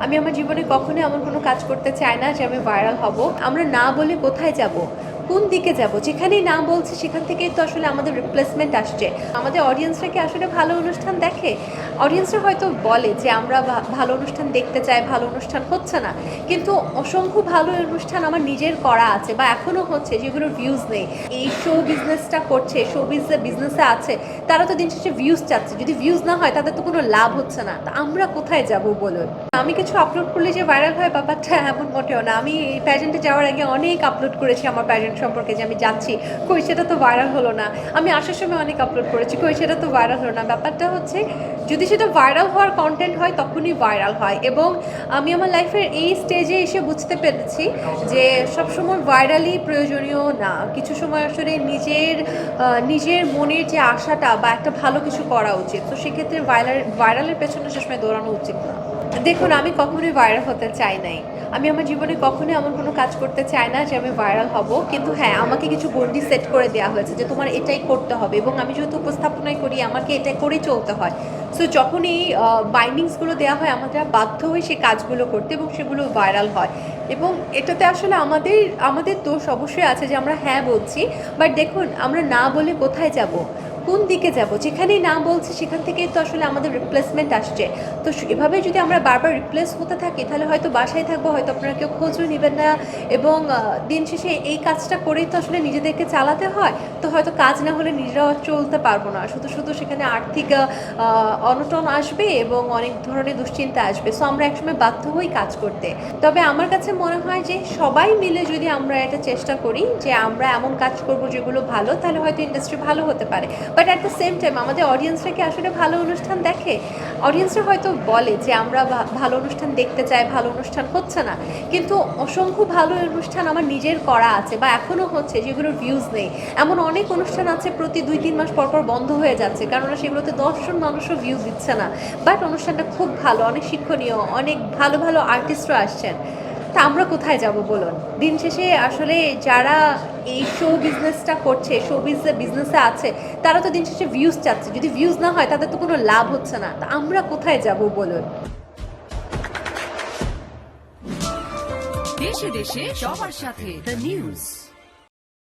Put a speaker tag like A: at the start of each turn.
A: আমি আমার জীবনে কখনোই এমন কোনো কাজ করতে চাই না যে আমি ভাইরাল হব। আমরা না বলে কোথায় যাব, কোন দিকে যাব? যেখানেই না বলছি সেখান থেকেই তো আসলে আমাদের রিপ্লেসমেন্ট আসছে। আমাদের অডিয়েন্সরা কি আসলে ভালো অনুষ্ঠান দেখে? অডিয়েন্সরা হয়তো বলে যে আমরা ভালো অনুষ্ঠান দেখতে চাই, ভালো অনুষ্ঠান হচ্ছে না। কিন্তু অসংখ্য ভালো অনুষ্ঠান আমার নিজের করা আছে বা এখনও হচ্ছে, যেগুলোর ভিউজ নেই। এই শো বিজনেসটা করছে, শো বিজনেসে আছে, তারা তো দিন শেষে ভিউজ চাচ্ছে। যদি ভিউজ না হয় তাদের তো কোনো লাভ হচ্ছে না। তা আমরা কোথায় যাব বলুন? আমি কিছু আপলোড করলে যে ভাইরাল হয় ব্যাপারটা এমন মোটেও না। আমি এই প্যাজেন্টে যাওয়ার আগে অনেক আপলোড করেছি আমার প্যাজেন্ট সম্পর্কে, যে আমি যাচ্ছি, কই সেটা তো ভাইরাল হলো না। আমি আসার সময় অনেক আপলোড করেছি, কই সেটা তো ভাইরাল হলো না। ব্যাপারটা হচ্ছে, যদি সেটা ভাইরাল হওয়ার কন্টেন্ট হয় তখনই ভাইরাল হয়। এবং আমি আমার লাইফের এই স্টেজে এসে বুঝতে পেরেছি যে সবসময় ভাইরালই প্রয়োজনীয় না। কিছু সময় আসলে নিজের মনের যে আশাটা বা একটা ভালো কিছু করা উচিত, তো সেক্ষেত্রে ভাইরালের পেছনে সবসময় দৌড়ানো উচিত না। দেখুন, আমি কখনোই ভাইরাল হতে চাই নাই। আমি আমার জীবনে কখনোই এমন কোনো কাজ করতে চাই না যে আমি ভাইরাল হব। কিন্তু হ্যাঁ, আমাকে কিছু গণ্ডি সেট করে দেওয়া হয়েছে যে তোমার এটাই করতে হবে, এবং আমি যেহেতু উপস্থাপনাই করি আমাকে এটাই করেই চলতে হয়। সো যখন এই বাইন্ডিংসগুলো দেওয়া হয়, আমরা বাধ্য হই সেই কাজগুলো করতে, এবং সেগুলো ভাইরাল হয়। এবং এটাতে আসলে আমাদের দোষ অবশ্যই আছে যে আমরা হ্যাঁ বলছি, বাট দেখুন, আমরা না বলে কোথায় যাব, কোন দিকে যাব? যেখানেই না বলছি সেখান থেকেই তো আসলে আমাদের রিপ্লেসমেন্ট আসছে। তো এভাবে যদি আমরা বারবার রিপ্লেস হতে থাকি, তাহলে হয়তো বাসায় থাকবো, হয়তো আপনারা কেউ খোঁজও নেবেন না। এবং দিন শেষে এই কাজটা করেই তো আসলে নিজেদেরকে চালাতে হয়। তো হয়তো কাজ না হলে নিজেরাও চলতে পারবো না, শুধু শুধু সেখানে আর্থিক অনটন আসবে এবং অনেক ধরনের দুশ্চিন্তা আসবে। সো আমরা একসময় বাধ্য হই কাজ করতে। তবে আমার কাছে মনে হয় যে সবাই মিলে যদি আমরা এটা চেষ্টা করি যে আমরা এমন কাজ করব যেগুলো ভালো, তাহলে হয়তো ইন্ডাস্ট্রি ভালো হতে পারে। But at the same time আমাদের অডিয়েন্সরা কি আসলে ভালো অনুষ্ঠান দেখে? অডিয়েন্সরা হয়তো বলে যে আমরা ভালো অনুষ্ঠান দেখতে চাই, ভালো অনুষ্ঠান হচ্ছে না। কিন্তু অসংখ্য ভালো অনুষ্ঠান আমার নিজের করা আছে বা এখনও হচ্ছে, যেগুলোর ভিউজ নেই। এমন অনেক অনুষ্ঠান আছে প্রতি 2-3 মাস পর পর বন্ধ হয়ে যাচ্ছে, কারণ সেগুলোতে 10 জন মানুষও ভিউ দিচ্ছে না। বাট অনুষ্ঠানটা খুব ভালো, অনেক শিক্ষণীয়, অনেক ভালো ভালো আর্টিস্টরা আসছেন। তা আমরা কোথায় যাব বলুন? দিন শেষে আসলে যারা এই শো বিজনেসটা করছে, শো বিজনেসে আছে, তারা তো দিন শেষে ভিউজ চাচ্ছে। যদি ভিউজ না হয় তাদের তো কোনো লাভ হচ্ছে না। তা আমরা কোথায় যাব বলুন?
B: দেশে দেশে সবার সাথে দ্য নিউজ।